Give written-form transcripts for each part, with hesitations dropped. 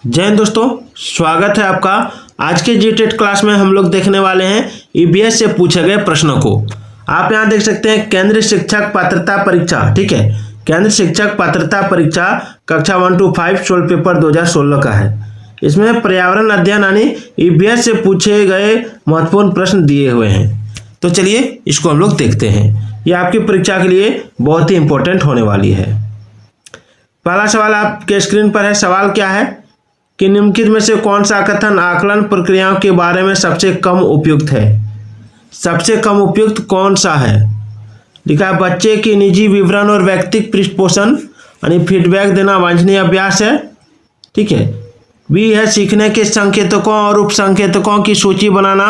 जय हिंद दोस्तों, स्वागत है आपका। आज के जीटेट क्लास में हम लोग देखने वाले हैं ईबीएस से पूछे गए प्रश्नों को। आप यहां देख सकते हैं केंद्रीय शिक्षक पात्रता परीक्षा, ठीक है। केंद्रीय शिक्षक पात्रता परीक्षा कक्षा 1 to 5 सोल्व पेपर 2016 का है। इसमें पर्यावरण अध्ययन यानी ईबीएस से पूछे गए महत्वपूर्ण प्रश्न दिए हुए हैं। तो चलिए इसको हम लोग देखते हैं। ये आपकी परीक्षा के लिए बहुत ही इंपॉर्टेंट होने वाली है। पहला सवाल आपके स्क्रीन पर है। सवाल क्या है कि निम्नलिखित में से कौन सा कथन आकलन प्रक्रियाओं के बारे में सबसे कम उपयुक्त है। सबसे कम उपयुक्त कौन सा है? लिखा है बच्चे की निजी विवरण और व्यक्तिगत पृष्ठपोषण यानी फीडबैक देना वांछनीय अभ्यास है, ठीक है। बी है सीखने के संकेतकों और उप संकेतकों की सूची बनाना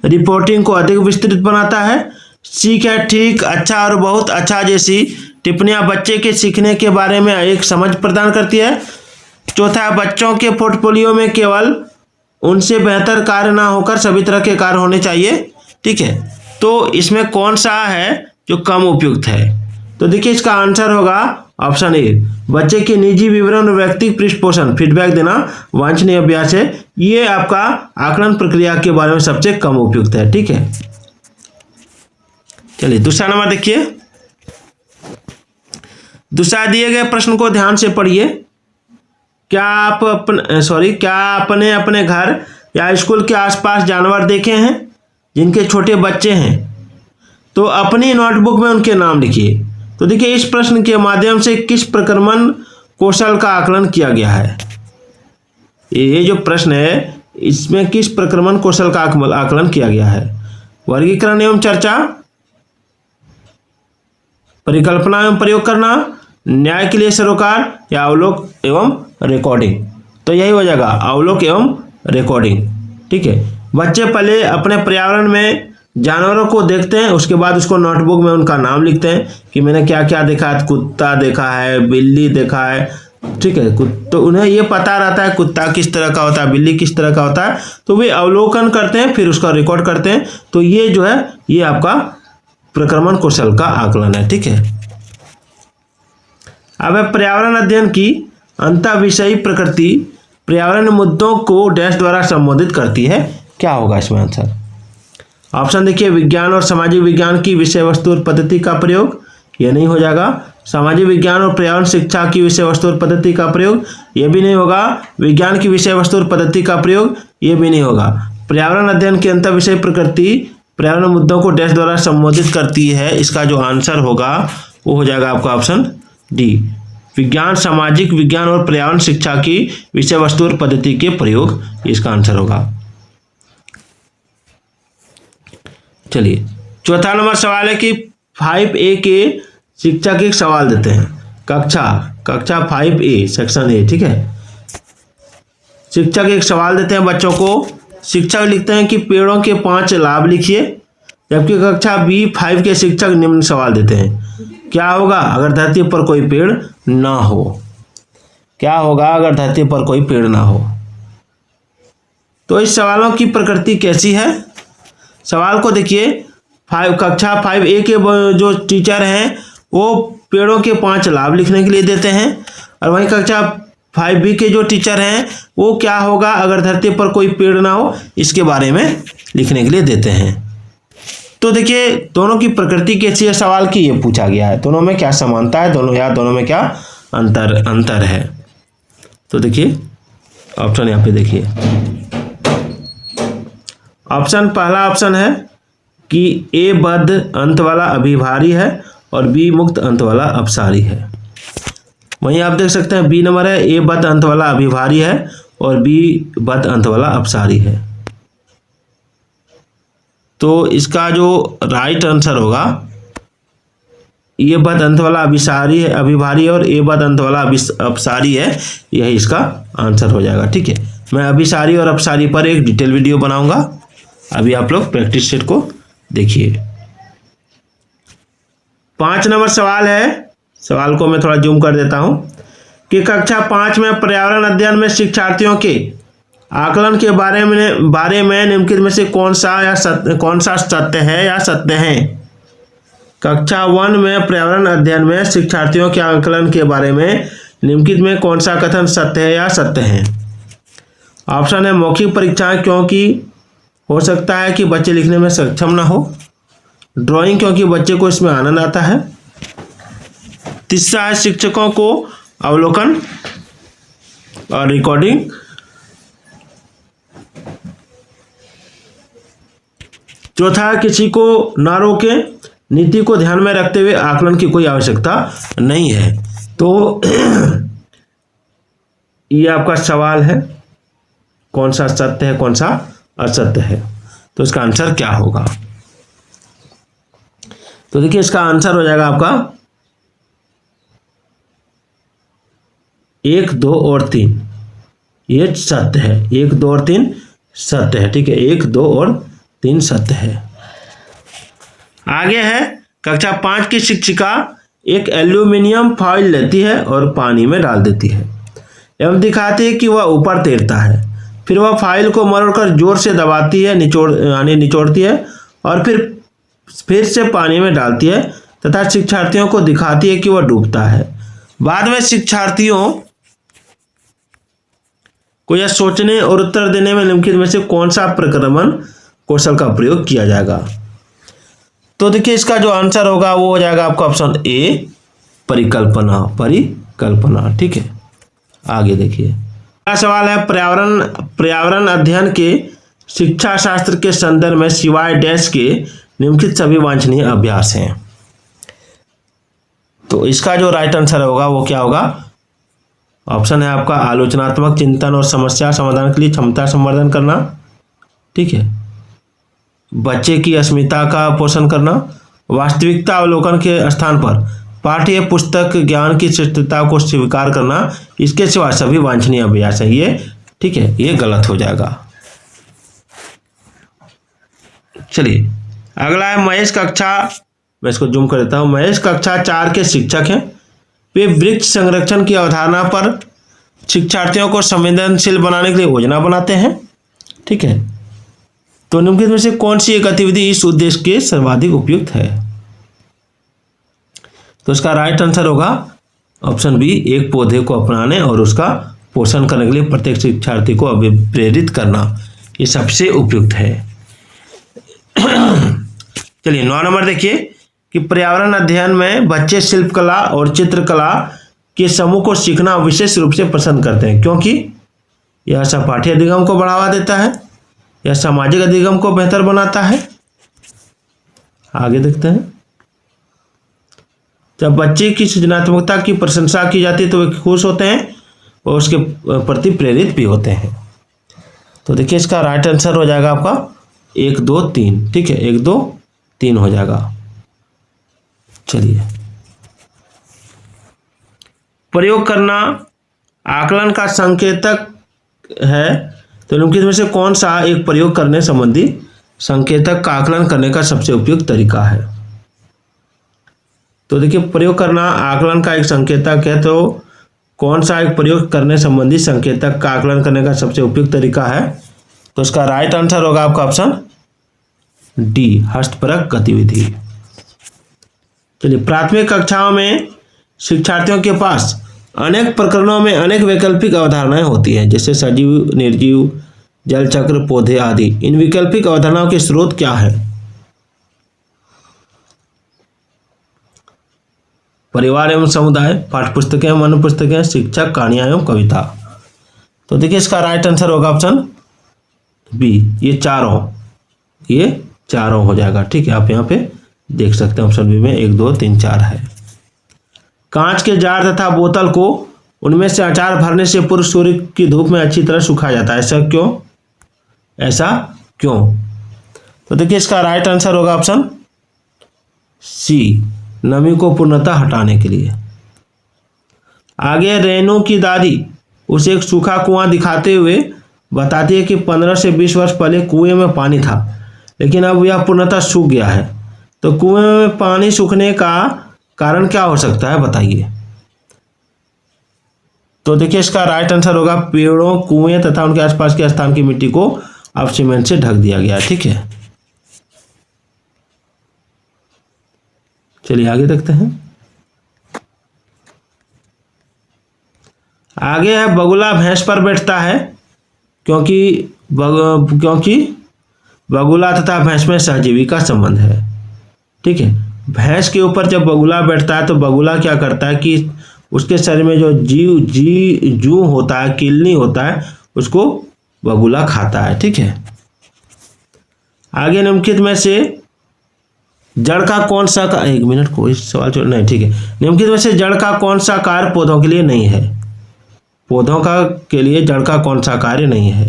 रिपोर्टिंग को अधिक विस्तृत बनाता है। सी है ठीक, अच्छा और बहुत अच्छा जैसी टिप्पणियां बच्चे के सीखने के बारे में एक समझ प्रदान करती है। चौथा, बच्चों के पोर्टफोलियो में केवल उनसे बेहतर कार्य ना होकर सभी तरह के कार्य होने चाहिए, ठीक है। तो इसमें कौन सा है जो कम उपयुक्त है? तो देखिए इसका आंसर होगा ऑप्शन ए, बच्चे के निजी विवरण और व्यक्तिगत पृष्ठपोषण फीडबैक देना वांछनीय अभ्यास है। ये आपका आकलन प्रक्रिया के बारे में सबसे कम उपयुक्त है, ठीक है। चलिए दूसरा नंबर देखिए। दूसरा दिए गए प्रश्न को ध्यान से पढ़िए। क्या आपने अपने घर या स्कूल के आसपास जानवर देखे हैं जिनके छोटे बच्चे हैं? तो अपनी नोटबुक में उनके नाम लिखिए। तो देखिए इस प्रश्न के माध्यम से किस प्रक्रमण कौशल का आकलन किया गया है। ये जो प्रश्न है इसमें किस प्रक्रमण कौशल का आकलन किया गया है? वर्गीकरण एवं चर्चा, परिकल्पना एवं प्रयोग करना, न्याय के लिए सरोकार या अवलोक एवं रिकॉर्डिंग। तो यही हो जाएगा अवलोक एवं रिकॉर्डिंग, ठीक है। बच्चे पहले अपने पर्यावरण में जानवरों को देखते हैं, उसके बाद उसको नोटबुक में उनका नाम लिखते हैं कि मैंने क्या क्या देखा है। कुत्ता देखा है, बिल्ली देखा है, ठीक है। तो उन्हें ये पता रहता है कुत्ता किस तरह का होता है, बिल्ली किस तरह का होता है। तो वे अवलोकन करते हैं, फिर उसका रिकॉर्ड करते हैं। तो ये जो है ये आपका प्रक्रमण कौशल का आकलन है, ठीक है। अब पर्यावरण अध्ययन की अंतःविषयी प्रकृति पर्यावरण मुद्दों को डैश द्वारा संबोधित करती है। क्या होगा इसमें आंसर? ऑप्शन देखिए, विज्ञान और सामाजिक विज्ञान की विषय वस्तु और पद्धति का प्रयोग, यह नहीं हो जाएगा। सामाजिक विज्ञान और पर्यावरण शिक्षा की विषय वस्तु और पद्धति का प्रयोग, यह भी नहीं होगा। विज्ञान की विषय वस्तु और पद्धति का प्रयोग, यह भी नहीं होगा। पर्यावरण अध्ययन की अंतःविषय प्रकृति पर्यावरण मुद्दों को डैश द्वारा संबोधित करती है। इसका जो आंसर होगा वो हो जाएगा आपका ऑप्शन डी, विज्ञान, सामाजिक विज्ञान और पर्यावरण शिक्षा की विषय वस्तु और पद्धति के प्रयोग, इसका आंसर होगा। चलिए चौथा नंबर सवाल है कि 5A के शिक्षक एक सवाल देते हैं। कक्षा 5A सेक्शन ए, ठीक है। शिक्षक एक सवाल देते हैं बच्चों को। शिक्षक लिखते हैं कि पेड़ों के 5 लाभ लिखिए, जबकि कक्षा B5 के शिक्षक निम्न सवाल देते हैं। क्या होगा अगर धरती पर कोई पेड़ ना हो? क्या होगा अगर धरती पर कोई पेड़ ना हो? तो इस सवालों की प्रकृति कैसी है? सवाल को देखिए, कक्षा 5A के जो टीचर हैं वो पेड़ों के 5 लाभ लिखने के लिए देते हैं, और वहीं कक्षा 5B के जो टीचर हैं वो क्या होगा अगर धरती पर कोई पेड़ ना हो इसके बारे में लिखने के लिए देते हैं। तो देखिए दोनों की प्रकृति कैसी है सवाल की, ये पूछा गया है। दोनों में क्या समानता है, दोनों में क्या अंतर है। तो देखिए ऑप्शन यहाँ पे देखिए, पहला ऑप्शन है कि ए बद्ध अंत वाला अभिभारी है और बी मुक्त अंत वाला अपसारी है। वहीं आप देख सकते हैं बी नंबर है, ए बद्ध अंत वाला अभिभारी है और बी बद्ध अंत वाला अपसारी है। तो इसका जो राइट आंसर होगा ये बद्ध अंत वाला अभिसारी है, अभिभारी, और ए बद्ध अंत वाला अपसारी है। यही इसका आंसर हो जाएगा, ठीक है। मैं अभिसारी और अपसारी पर एक डिटेल वीडियो बनाऊंगा। अभी आप लोग प्रैक्टिस सेट को देखिए। 5 नंबर सवाल है। सवाल को मैं थोड़ा जूम कर देता हूं कि कक्षा 5 में पर्यावरण अध्ययन में शिक्षार्थियों के आकलन के बारे में निम्नलिखित में से कौन सा सत्य है या सत्य है? कक्षा 1 में पर्यावरण अध्ययन में शिक्षार्थियों के आकलन के बारे में निम्नलिखित में कौन सा कथन सत्य है या सत्य है? ऑप्शन है मौखिक परीक्षाएं, क्योंकि हो सकता है कि बच्चे लिखने में सक्षम ना हो। ड्राइंग, क्योंकि बच्चे को इसमें आनंद आता है। तीसरा है शिक्षकों को अवलोकन और रिकॉर्डिंग। चौथा है किसी को ना रोके, नीति को ध्यान में रखते हुए आकलन की कोई आवश्यकता नहीं है। तो ये आपका सवाल है, कौन सा सत्य है कौन सा असत्य है। तो इसका आंसर क्या होगा? तो देखिए इसका आंसर हो जाएगा आपका 1, 2 और 3। ये सत्य है, 1, 2 और 3 सत्य है। ठीक है, 1, 2 और 3 सत्य है। आगे है कक्षा 5 की शिक्षिका एक एल्यूमिनियम फॉइल लेती है और पानी में डाल देती है एवं दिखाती है कि वह ऊपर तैरता है। फिर वह फाइल को मरोड़कर जोर से दबाती है, निचोड़ती है और फिर से पानी में डालती है तथा शिक्षार्थियों को दिखाती है कि वह डूबता है। बाद में शिक्षार्थियों को यह सोचने और उत्तर देने में निम्नलिखित में से कौन सा प्रक्रमण कौशल का प्रयोग किया जाएगा? तो देखिए इसका जो आंसर होगा वो हो जाएगा आपका ऑप्शन ए, परिकल्पना। ठीक है, आगे देखिए अगला सवाल है पर्यावरण अध्ययन के शिक्षा शास्त्र के संदर्भ में सिवाय डैश के निम्नलिखित सभी वांछनीय अभ्यास हैं। तो इसका जो राइट आंसर होगा वो क्या होगा? ऑप्शन है आपका आलोचनात्मक चिंतन और समस्या समाधान के लिए क्षमता संवर्धन करना। ठीक है, बच्चे की अस्मिता का पोषण करना, वास्तविकता अवलोकन के स्थान पर पाठ्य पुस्तक ज्ञान की श्रेष्ठता को स्वीकार करना। इसके सिवा सभी वांछनीय अभ्यास है ये। ठीक है, ये गलत हो जाएगा। चलिए अगला है महेश कक्षा, मैं इसको जूम कर देता हूं। महेश कक्षा 4 के शिक्षक हैं। वे वृक्ष संरक्षण की अवधारणा पर शिक्षार्थियों को संवेदनशील बनाने के लिए योजना बनाते हैं। ठीक है, तो निम्नलिखित में से कौन सी एक गतिविधि इस उद्देश्य के सर्वाधिक उपयुक्त है? तो इसका राइट आंसर होगा ऑप्शन बी, एक पौधे को अपनाने और उसका पोषण करने के लिए प्रत्येक शिक्षार्थी को प्रेरित करना। ये सबसे उपयुक्त है। चलिए 9 नंबर देखिए कि पर्यावरण अध्ययन में बच्चे शिल्पकला और चित्रकला के समूह को सीखना विशेष रूप से पसंद करते हैं, क्योंकि यह सहपाठी अधिगम को बढ़ावा देता है, यह सामाजिक अधिगम को बेहतर बनाता है। आगे देखते हैं, जब बच्चे की सृजनात्मकता की प्रशंसा की जाती है तो वे खुश होते हैं और उसके प्रति प्रेरित भी होते हैं। तो देखिए इसका राइट आंसर हो जाएगा आपका 1, 2, 3। ठीक है, 1, 2, 3 हो जाएगा। चलिए प्रयोग करना आकलन का संकेतक है, तो निम्नलिखित में से कौन सा एक प्रयोग करने संबंधी संकेतक का आकलन करने का सबसे उपयुक्त तरीका है? तो देखिए प्रयोग करना आकलन का एक संकेतक है, तो कौन सा एक प्रयोग करने संबंधी संकेतक का आकलन करने का सबसे उपयुक्त तरीका है? तो इसका राइट आंसर होगा आपका ऑप्शन डी, हस्तपरक गतिविधि। चलिए प्राथमिक कक्षाओं में शिक्षार्थियों के पास अनेक प्रकरणों में अनेक वैकल्पिक अवधारणाएं होती हैं, जैसे सजीव, निर्जीव, जल चक्र, पौधे आदि। इन वैकल्पिक अवधारणाओं के स्रोत क्या है? परिवार एवं समुदाय, पाठ्यपुस्तकें एवं अन्य पुस्तकें, शिक्षक, कहानियां एवं कविता। तो देखिए इसका राइट आंसर होगा ऑप्शन बी, ये चारों हो जाएगा। ठीक है, आप यहाँ पे देख सकते हैं ऑप्शन बी में 1, 2, 3, 4 है। कांच के जार तथा बोतल को उनमें से अचार भरने से पूर्व सूर्य की धूप में अच्छी तरह सुखाया जाता है, ऐसा क्यों? तो देखिए इसका राइट आंसर होगा ऑप्शन सी, नमी को पूर्णतः हटाने के लिए। आगे रेनू की दादी उसे एक सूखा कुआं दिखाते हुए बताती है कि 15 से 20 वर्ष पहले कुएं में पानी था, लेकिन अब यह पूर्णतः सूख गया है। तो कुएं में पानी सूखने का कारण क्या हो सकता है, बताइए। तो देखिए इसका राइट आंसर होगा पेड़ों, कुएं तथा उनके आसपास के स्थान की मिट्टी को अब सीमेंट से ढक दिया गया। ठीक है, चलिए आगे देखते हैं। आगे है बगुला भैंस पर बैठता है, क्योंकि बगुला तथा भैंस में सहजीवी का संबंध है। ठीक है, भैंस के ऊपर जब बगुला बैठता है तो बगुला क्या करता है कि उसके शरीर में जो जू होता है, किलनी होता है, उसको बगुला खाता है। ठीक है, आगे निम्नलिखित में से जड़ का कौन सा एक मिनट, कोई सवाल छोड़ नहीं। ठीक है, निम्नलिखित में से जड़ का कौन सा कार्य पौधों के लिए नहीं है? पौधों का के लिए जड़ का कौन सा कार्य नहीं है?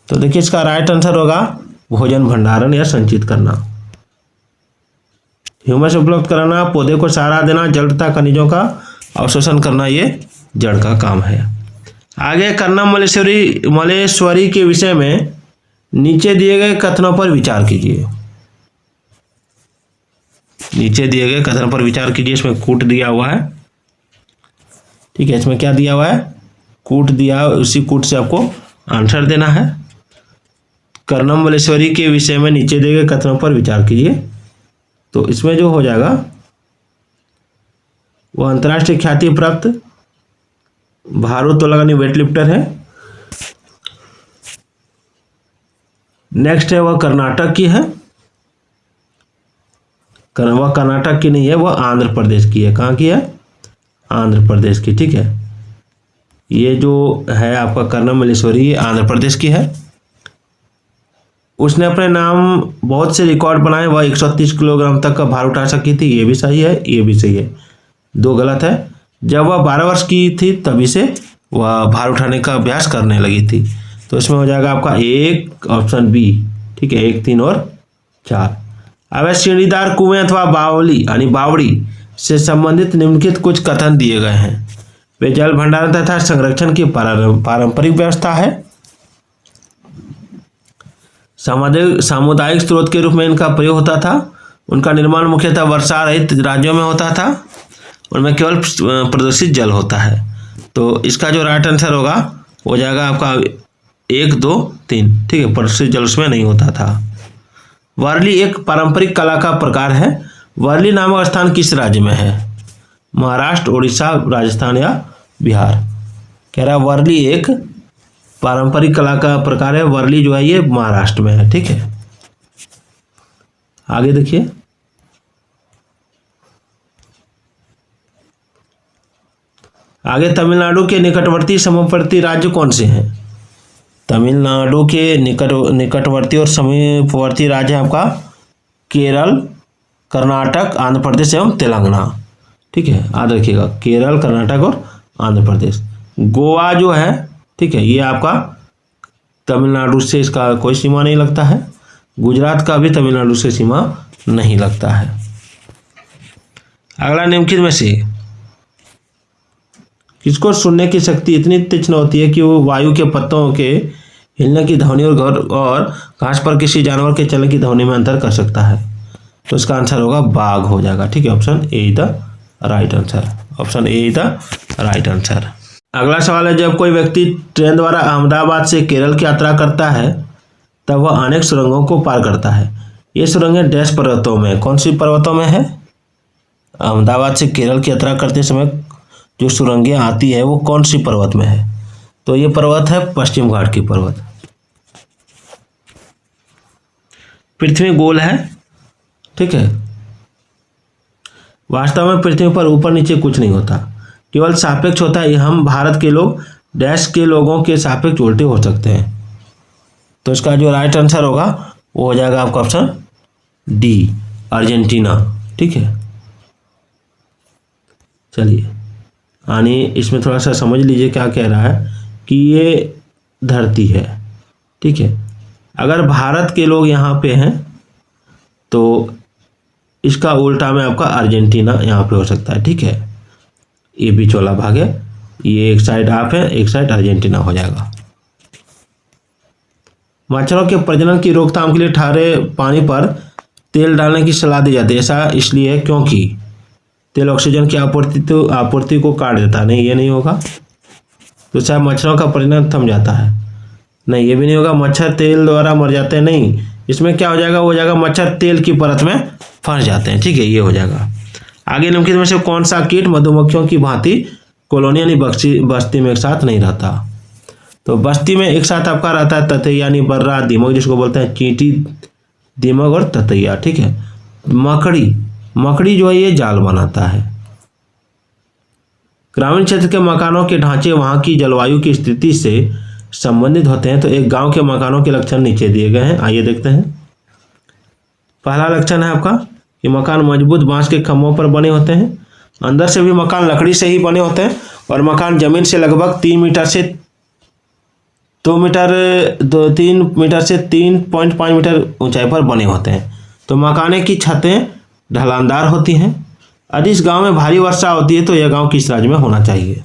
तो देखिए इसका राइट आंसर होगा भोजन भंडारण या संचित करना, ह्यूमस उपलब्ध कराना, पौधे को सहारा देना, जल तथा खनिजों का अवशोषण करना, ये जड़ का काम है। आगे कर्णम मल्लेश्वरी के विषय में नीचे दिए गए कथनों पर विचार कीजिए। नीचे दिए गए कथन पर विचार कीजिए। इसमें कूट दिया हुआ है। ठीक है, इसमें क्या दिया हुआ है? कूट दिया, उसी कूट से आपको आंसर देना है। कर्णम मल्लेश्वरी के विषय में नीचे दिए गए कथनों पर विचार कीजिए। तो इसमें जो हो जाएगा वो अंतर्राष्ट्रीय ख्याति प्राप्त भारोत्तोलक वेट लिफ्टर है। नेक्स्ट है वह कर्नाटक की है, वह कर्नाटक की नहीं है, वह आंध्र प्रदेश की है। कहाँ की है? आंध्र प्रदेश की। ठीक है, ये जो है आपका कर्णम मल्लेश्वरी, ये आंध्र प्रदेश की है। उसने अपने नाम बहुत से रिकॉर्ड बनाए, वह 130 किलोग्राम तक का भार उठा सकी थी। ये भी सही है, ये भी सही है, दो गलत है। जब वह 12 वर्ष की थी तभी से वह भार उठाने का अभ्यास करने लगी थी। तो इसमें हो जाएगा आपका एक, ऑप्शन बी। ठीक है, 1, 3 और 4। अब सीढ़ीदार कुएं अथवा बावली यानी बावड़ी से संबंधित निम्नलिखित कुछ कथन दिए गए हैं। वे जल भंडारण तथा संरक्षण की पारंपरिक व्यवस्था है। सामुदायिक स्रोत के रूप में इनका प्रयोग होता था। उनका निर्माण मुख्यतः वर्षा रहित राज्यों में होता था। उनमें केवल प्रदूषित जल होता है। तो इसका जो राइट आंसर होगा हो जाएगा आपका 1, 2, 3। ठीक है, प्रदूषित जल उसमें नहीं होता था। वर्ली एक पारंपरिक कला का प्रकार है। वर्ली नामक स्थान किस राज्य में है? महाराष्ट्र, उड़ीसा, राजस्थान या बिहार? कह रहा वर्ली एक पारंपरिक कला का प्रकार है। वर्ली जो है ये महाराष्ट्र में है। ठीक है, आगे देखिए। आगे तमिलनाडु के निकटवर्ती समीपवर्ती राज्य कौन से हैं? तमिलनाडु के निकटवर्ती और समीपवर्ती राज्य है आपका केरल, कर्नाटक, आंध्र प्रदेश एवं तेलंगाना। ठीक है, याद रखिएगा, केरल, कर्नाटक और आंध्र प्रदेश। गोवा जो है, ठीक है, ये आपका तमिलनाडु से इसका कोई सीमा नहीं लगता है। गुजरात का भी तमिलनाडु से सीमा नहीं लगता है। अगला निम्नलिखित में से किसको सुनने की शक्ति इतनी तीक्ष्ण होती है कि वो वायु के पत्तों के हिलने की ध्वनि और घास पर किसी जानवर के चलने की ध्वनि में अंतर कर सकता है? तो इसका आंसर होगा बाघ हो जाएगा। ठीक है, option A is the right answer. Option A is the right answer. अगला सवाल है, जब कोई व्यक्ति ट्रेन द्वारा अहमदाबाद से केरल की यात्रा करता है तब वह अनेक सुरंगों को पार करता है। ये सुरंगें डैश पर्वतों में, कौन सी पर्वतों में है? अहमदाबाद से केरल की यात्रा करते समय जो सुरंगें आती है वो कौन सी पर्वत में है? तो ये पर्वत है पश्चिम घाट की पर्वत। पृथ्वी गोल है। ठीक है, वास्तव में पृथ्वी पर ऊपर नीचे कुछ नहीं होता, केवल सापेक्ष होता है। हम भारत के लोग डैश के लोगों के सापेक्ष उल्टे हो सकते हैं। तो इसका जो राइट आंसर होगा वो हो जाएगा आपका ऑप्शन डी, अर्जेंटीना। ठीक है, चलिए आने इसमें थोड़ा सा समझ लीजिए क्या कह रहा है कि ये धरती है। ठीक है, अगर भारत के लोग यहाँ पे हैं तो इसका उल्टा में आपका अर्जेंटीना यहाँ पे हो सकता है। ठीक है, ये बीच वाला भाग है, ये एक साइड आप है, एक साइड अर्जेंटीना हो जाएगा। मच्छरों के प्रजनन की रोकथाम के लिए ठहरे पानी पर तेल डालने की सलाह दी जाती है। ऐसा इसलिए क्योंकि तेल ऑक्सीजन की आपूर्ति को काट देता है। नहीं, ये नहीं होगा। तो शायद मच्छरों का प्रजनन थम जाता है। नहीं, ये भी नहीं होगा। मच्छर तेल द्वारा मर जाते हैं। नहीं, इसमें क्या हो जाएगा, वो हो जाएगा मच्छर तेल की परत में फंस जाते हैं। ठीक है, ये हो जाएगा। आगे निम्नलिखित में से कौन सा कीट मधुमक्खियों की भांति कॉलोनी यानी बस्ती में एक साथ नहीं रहता? तो बस्ती में एक साथ आपका रहता है ततैया यानी बर्रा, दीमक जिसको बोलते हैं, चींटी, दीमक और ततैया, ठीक है। मकड़ी जो है ये जाल बनाता है। ग्रामीण क्षेत्र के मकानों के ढांचे वहां की जलवायु की स्थिति से संबंधित होते हैं। तो एक गांव के मकानों के लक्षण नीचे दिए गए हैं, आइए देखते हैं। पहला लक्षण है आपका कि मकान मजबूत बांस के खंभों पर बने होते हैं। अंदर से भी मकान लकड़ी से ही बने होते हैं और मकान जमीन से लगभग 3 मीटर से 3.5 मीटर ऊंचाई पर बने होते हैं। तो मकाने की छतें ढलानदार होती हैं। यदि इस गांव में भारी वर्षा होती है तो यह गांव किस राज्य में होना चाहिए?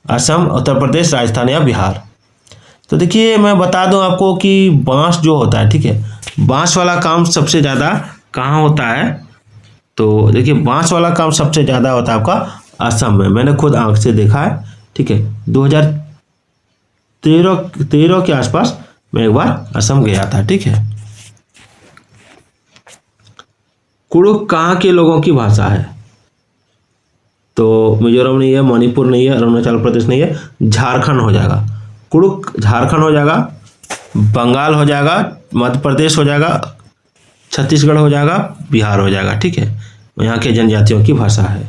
असम, उत्तर प्रदेश, राजस्थान या बिहार। तो देखिए मैं बता दूं आपको कि बांस जो होता है, ठीक है, बांस वाला काम सबसे ज़्यादा कहाँ होता है? तो देखिए बांस वाला काम सबसे ज़्यादा होता है आपका असम में। मैंने खुद आंख से देखा है, ठीक है। 2013 के आसपास मैं एक बार असम गया था, ठीक है। कुड़ुक कहाँ के लोगों की भाषा है? तो मिजोरम नहीं है, मणिपुर नहीं है, अरुणाचल प्रदेश नहीं है, झारखंड हो जाएगा। कुड़ुक झारखंड हो जाएगा, बंगाल हो जाएगा, मध्य प्रदेश हो जाएगा, छत्तीसगढ़ हो जाएगा, बिहार हो जाएगा, ठीक है। यहाँ के जनजातियों की भाषा है।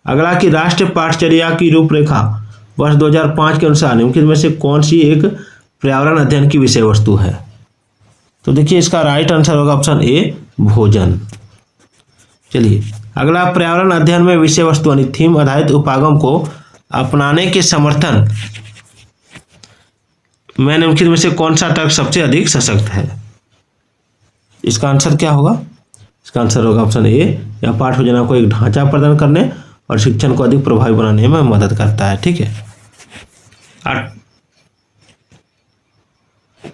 अगला कि राष्ट्रीय पाठचर्या की रूपरेखा वर्ष 2005 के अनुसार निम्नलिखित में से कौन सी एक पर्यावरण अध्ययन की विषय वस्तु है? तो देखिए इसका राइट आंसर होगा ऑप्शन ए, भोजन। चलिए अगला, पर्यावरण अध्ययन में विषय वस्तु यानी थीम आधारित उपागम को अपनाने के समर्थन में निम्नलिखित में से कौन सा तर्क सबसे अधिक सशक्त है? इसका आंसर क्या होगा? इसका आंसर होगा ऑप्शन ए, या पाठ योजना को एक ढांचा प्रदान करने और शिक्षण को अधिक प्रभावी बनाने में मदद करता है, ठीक है।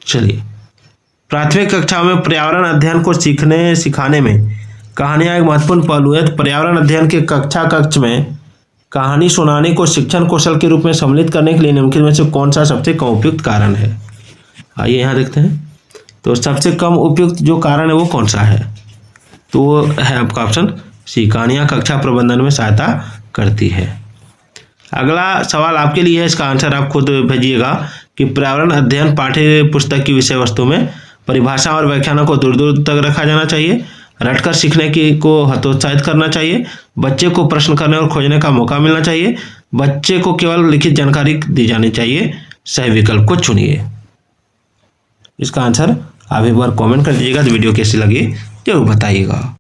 चलिए, प्राथमिक कक्षा में पर्यावरण अध्ययन को सीखने सिखाने में कहानियां एक महत्वपूर्ण पहलू है। तो पर्यावरण अध्ययन के कक्ष में कहानी सुनाने को शिक्षण कौशल के रूप में सम्मिलित करने के लिए निम्नलिखित में से कौन सा सबसे कम उपयुक्त कारण है? आइए यहाँ देखते हैं। तो सबसे कम उपयुक्त जो कारण है वो कौन सा है? तो वो है आपका ऑप्शन सी, कहानियां कक्षा प्रबंधन में सहायता करती है। अगला सवाल आपके लिए है, इसका आंसर आप खुद भेजिएगा कि पर्यावरण अध्ययन पाठ्य पुस्तक की विषय वस्तु में परिभाषा और व्याख्यानों को दूर दूर तक रखा जाना चाहिए, रटकर सीखने की को हतोत्साहित करना चाहिए, बच्चे को प्रश्न करने और खोजने का मौका मिलना चाहिए, बच्चे को केवल लिखित जानकारी दी जानी चाहिए। सही विकल्प को चुनिए। इसका आंसर आप एक बार कमेंट कर दीजिएगा। तो वीडियो कैसी लगी जरूर बताइएगा।